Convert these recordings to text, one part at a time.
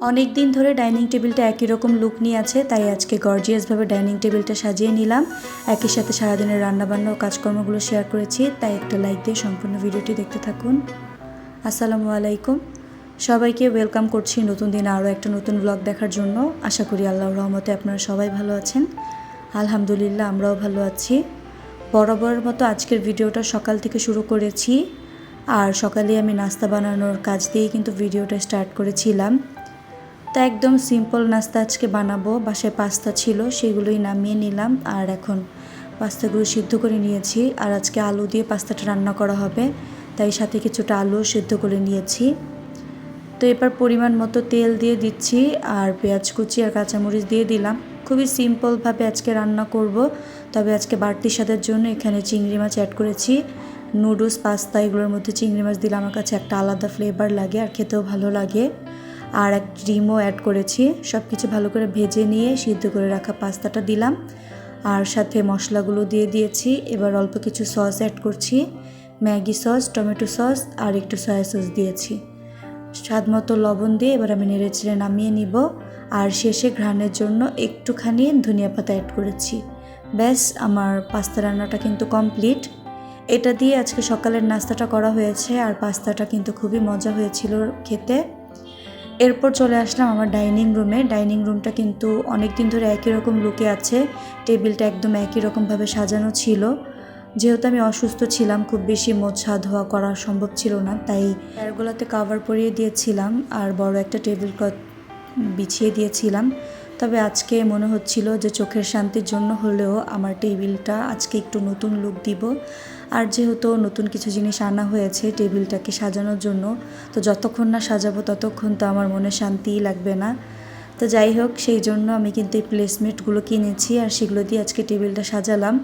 অনেক দিন ধরে ডাইনিং টেবিলটা একই রকম লুক নিয়ে আছে, তাই আজকে গর্জিয়াসভাবে ডাইনিং টেবিলটা সাজিয়ে নিলাম। একই সাথে সারাদিনের রান্নাবান্না ও কাজকর্মগুলো শেয়ার করেছি, তাই একটা লাইক দিয়ে সম্পূর্ণ ভিডিওটি দেখতে থাকুন। আসসালামু আলাইকুম, সবাইকে ওয়েলকাম করছি নতুন দিনে আরও একটা নতুন ব্লগ দেখার জন্য। আশা করি আল্লাহর রহমতে আপনারা সবাই ভালো আছেন। আলহামদুলিল্লাহ, আমরাও ভালো আছি। বরাবরের মতো আজকের ভিডিওটা সকাল থেকে শুরু করেছি, আর সকালে আমি নাস্তা বানানোর কাজ দিয়েই কিন্তু ভিডিওটা স্টার্ট করেছিলাম। তা একদম সিম্পল নাস্তা আজকে বানাবো। বাসায় পাস্তা ছিল, সেগুলোই নামিয়ে নিলাম, আর এখন পাস্তাগুলো সিদ্ধ করে নিয়েছি। আর আজকে আলু দিয়ে পাস্তাটা রান্না করা হবে, তাই সাথে কিছুটা আলু সিদ্ধ করে নিয়েছি। তো এবার পরিমাণ মতো তেল দিয়ে দিচ্ছি, আর পেঁয়াজ কুচি আর কাঁচামরিচ দিয়ে দিলাম। খুবই সিম্পলভাবে আজকে রান্না করব। তবে আজকে বাড়তি স্বাদের জন্য এখানে চিংড়ি মাছ অ্যাড করেছি। নুডলস, পাস্তা এগুলোর মধ্যে চিংড়ি মাছ দিলে আমার কাছে একটা আলাদা ফ্লেভার লাগে, আর খেতেও ভালো লাগে। আর এক ডিমও অ্যাড করেছি। সব কিছু ভালো করে ভেজে নিয়ে সিদ্ধ করে রাখা পাস্তাটা দিলাম, আর সাথে মশলাগুলো দিয়ে দিয়েছি। এবার অল্প কিছু সস অ্যাড করছি, ম্যাগি সস, টমেটো সস আর একটু সয়া সস দিয়েছি। স্বাদ মতো লবণ দিয়ে এবার আমি নেড়েচেড়ে নামিয়ে নিব। আর শেষে ঘ্রাণের জন্য একটুখানি ধনিয়া পাতা অ্যাড করেছি। ব্যাস, আমার পাস্তা রান্নাটা কিন্তু কমপ্লিট। এটা দিয়ে আজকে সকালের নাস্তাটা করা হয়েছে, আর পাস্তাটা কিন্তু খুবই মজা হয়েছিল খেতে। এরপর চলে আসলাম আমার ডাইনিং রুমে। ডাইনিং রুমটা কিন্তু অনেক দিন ধরে একই রকম লুকে আছে। টেবিলটা একদম একই রকমভাবে সাজানো ছিল। যেহেতু আমি অসুস্থ ছিলাম, খুব বেশি মোছা ধোয়া করা সম্ভব ছিল না, তাই চেয়ারগুলোতে কাভার পরিয়ে দিয়েছিলাম আর বড় একটা টেবিল ক্লথ বিছিয়ে দিয়েছিলাম। তবে আজকে মনে হচ্ছিল যে চোখের শান্তির জন্য হলেও আমার টেবিলটা আজকে একটু নতুন লুক দিব। আর যেহেতু নতুন কিছু জিনিস আনা হয়েছে টেবিলটাকে সাজানোর জন্য, তো যতক্ষণ না সাজাবো ততক্ষণ তো আমার মনে শান্তিই লাগবে না। তো যাই হোক, সেই জন্য আমি কিন্তু এই প্লেসমেটগুলো কিনেছি, আর সেগুলো দিয়ে আজকে টেবিলটা সাজালাম।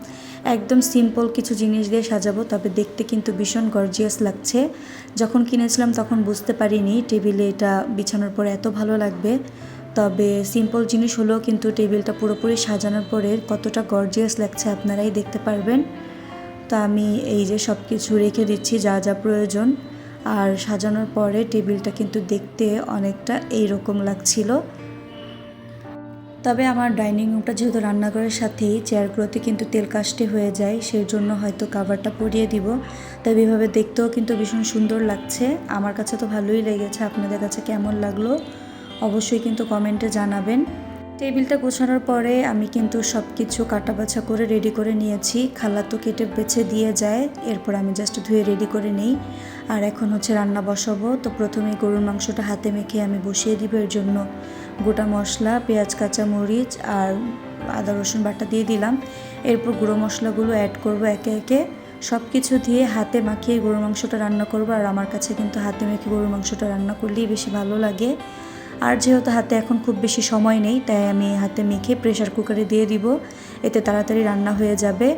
একদম সিম্পল কিছু জিনিস দিয়ে সাজাবো, তবে দেখতে কিন্তু ভীষণ গর্জিয়াস লাগছে। যখন কিনেছিলাম তখন বুঝতে পারিনি টেবিলে এটা বিছানোর পরে এত ভালো লাগবে। তবে সিম্পল জিনিস হলেও কিন্তু টেবিলটা পুরোপুরি সাজানোর পরে কতটা গর্জিয়াস লাগছে আপনারাই দেখতে পারবেন। তো আমি এই যে সব কিছু রেখে দিচ্ছি যা যা প্রয়োজন, আর সাজানোর পরে টেবিলটা কিন্তু দেখতে অনেকটা এইরকম লাগছিল। তবে আমার ডাইনিং রুমটা যেহেতু রান্নাঘরের সাথেই, চেয়ারগুলোতে কিন্তু তেল কাস্টে হয়ে যায়, সেই জন্য হয়তো কাভারটা পরিয়ে দিব। তবে এভাবে দেখতেও কিন্তু ভীষণ সুন্দর লাগছে। আমার কাছে তো ভালোই লেগেছে, আপনাদের কাছে কেমন লাগলো অবশ্যই কিন্তু কমেন্টে জানাবেন। টেবিলটা গোছানোর পরে আমি কিন্তু সব কিছু কাটা বাছা করে রেডি করে নিয়েছি। খালা তো কেটে বেছে দিয়ে যায়, এরপর আমি জাস্ট ধুয়ে রেডি করে নিই। আর এখন হচ্ছে রান্না বসাবো। তো প্রথমে গরুর মাংসটা হাতে মেখে আমি বসিয়ে দিব। এর জন্য গোটা মশলা, পেঁয়াজ, কাঁচামরিচ আর আদা রসুন বাটা দিয়ে দিলাম। এরপর গুঁড়ো মশলাগুলো অ্যাড করব একে একে। সব কিছু দিয়ে হাতে মাখিয়ে গরুর মাংসটা রান্না করব। আর আমার কাছে কিন্তু হাতে মেখে গরুর মাংসটা রান্না করলেই বেশি ভালো লাগে। আর যেহেতু হাতে এখন খুব বেশি সময় নেই, তাই আমি হাতে মেখে প্রেশার কুকারে দিয়ে দিব। এতে তাড়াতাড়ি রান্না হয়ে যাবে,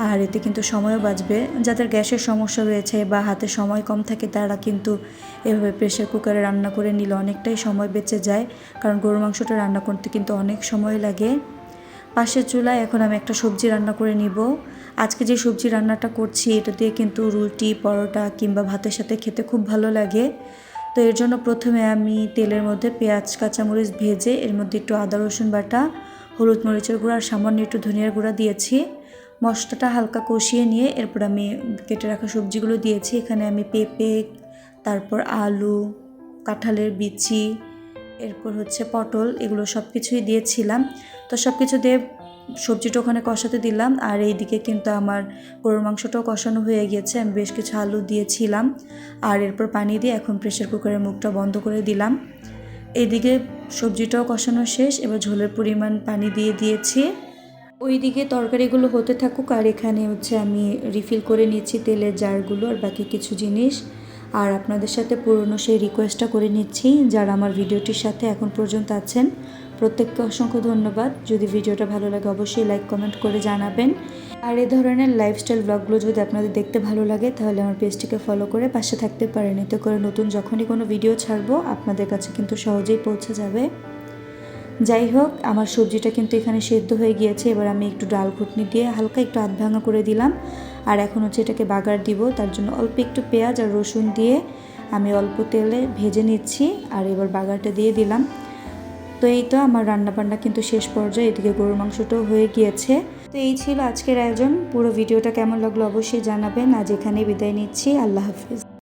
আর এতে কিন্তু সময়ও বাঁচবে। যাদের গ্যাসের সমস্যা রয়েছে বা হাতে সময় কম থাকে, তারা কিন্তু এভাবে প্রেশার কুকারে রান্না করে নিলে অনেকটাই সময় বেঁচে যায়, কারণ গরুর মাংসটা রান্না করতে কিন্তু অনেক সময় লাগে। পাশের চুলায় এখন আমি একটা সবজি রান্না করে নিব। আজকে যে সবজি রান্নাটা করছি, এটা দিয়ে কিন্তু রুটি, পরোটা কিংবা ভাতের সাথে খেতে খুব ভালো লাগে। তো এর জন্য প্রথমে আমি তেলের মধ্যে পেঁয়াজ, কাঁচামরিচ ভেজে এর মধ্যে একটু আদা রসুন বাটা, হলুদ মরিচের গুঁড়া আর সামান্য একটু ধনিয়ার গুঁড়া দিয়েছি। মশলাটা হালকা কষিয়ে নিয়ে এরপর আমি কেটে রাখা সবজিগুলো দিয়েছি। এখানে আমি পেঁপে, তারপর আলু, কাঁঠালের বিচি, এরপর হচ্ছে পটল, এগুলো সব কিছুই দিয়েছিলাম। তো সব কিছু দিয়ে সবজিটা ওখানে কষাতে দিলাম। আর এইদিকে কিন্তু আমার গরুর মাংসটাও কষানো হয়ে গিয়েছে। আমি বেশ কিছু আলু দিয়েছিলাম, আর এরপর পানি দিয়ে এখন প্রেশার কুকারের মুখটা বন্ধ করে দিলাম। এইদিকে সবজিটাও কষানো শেষ, এবার ঝোলের পরিমাণ পানি দিয়ে দিয়েছি। ওইদিকে তরকারিগুলো হতে থাকুক, আর এখানে হচ্ছে আমি রিফিল করে নিচ্ছি তেলের জারগুলো আর বাকি কিছু জিনিস। আর আপনাদের সাথে পুরনো সেই রিকোয়েস্টটা করে নিচ্ছি, যারা আমার ভিডিওটির সাথে এখন পর্যন্ত আছেন প্রত্যেককে অসংখ্য ধন্যবাদ। যদি ভিডিওটা ভালো লাগে অবশ্যই লাইক কমেন্ট করে জানাবেন। আর এই ধরনের লাইফস্টাইল ব্লগগুলো যদি আপনাদের দেখতে ভালো লাগে, তাহলে আমার পেজটিকে ফলো করে পাশে থাকতে পারেন। এতে করে নতুন যখনই কোনো ভিডিও ছাড়বো আপনাদের কাছে কিন্তু সহজেই পৌঁছে যাবে। যাই হোক, আমার সবজিটা কিন্তু এখানে সেদ্ধ হয়ে গিয়েছে। এবার আমি একটু ডাল ঘুটনি দিয়ে হালকা একটু আধ ভাঙা করে দিলাম। আর এখন হচ্ছে এটাকে বাগার দিব, তার জন্য অল্প একটু পেঁয়াজ আর রসুন দিয়ে আমি অল্প তেলে ভেজে নিচ্ছি আর এবার বাগারটা দিয়ে দিলাম। তো এই তো আমার রান্নাবান্না কিন্তু শেষ পর্যায়ে, এদিকে গরুর মাংসটাও হয়ে গিয়েছে। তো এই ছিল আজকের আয়োজন। পুরো ভিডিওটা কেমন লাগলো অবশ্যই জানাবেন। আজ এখানেই বিদায় নিচ্ছি। আল্লাহ হাফিজ।